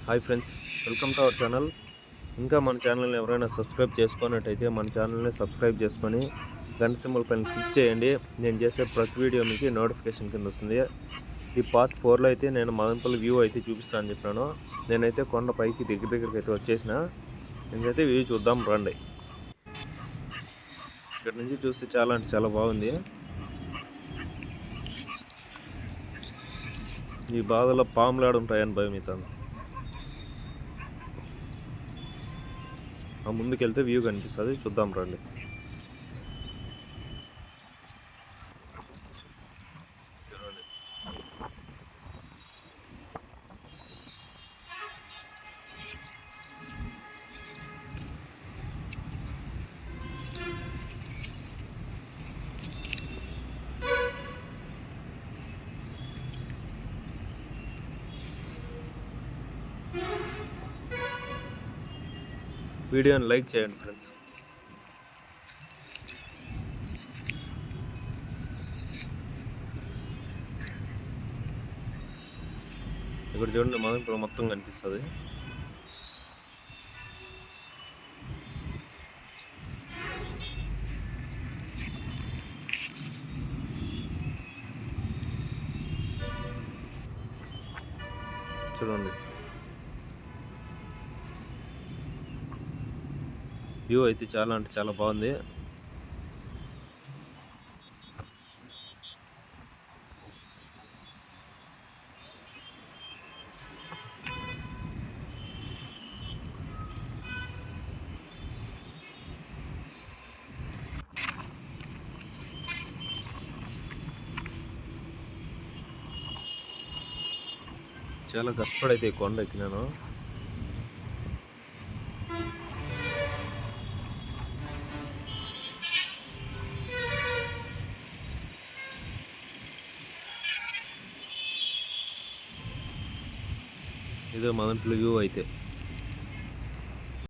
Hi friends, welcome to our channel. ఇంకా మన ఛానల్ని ఎవరైనా సబ్స్క్రైబ్ చేసుకున్నట్టయితే మన ఛానల్ని సబ్స్క్రైబ్ చేసుకొని గంట సింబల్ పైన క్లిక్ చేయండి. నేను చేసే ప్రతి వీడియో మీకు నోటిఫికేషన్ కింద వస్తుంది. ఈ పార్ట్ 4లో అయితే నేను మదనపల్లి వ్యూ అయితే చూపిస్తాను అని చెప్పాను. నేనైతే కొండ పైకి దగ్గరికి అయితే వచ్చేసిన. నేనైతే వ్యూ చూద్దాం రండి. ఇక్కడ నుంచి చూస్తే చాలా అంటే చాలా బాగుంది. ఈ బాధలో పాములాడు ఉంటాయని భయం అవుతుంది. ఆ ముందుకెళ్తే వ్యూ కనిపిస్తుంది, చూద్దాం రండి. వీడియోని లైక్ చేయండి ఫ్రెండ్స్. ఇక్కడ చూడండి, మదనపల్లి మొత్తం కనిపిస్తుంది. చూడండి, వ్యూ అయితే చాలా అంటే చాలా బాగుంది. చాలా కష్టపడైతే కొండ ఎక్కినాను. ఇదే మదనపల్లి వ్యూ అయితే.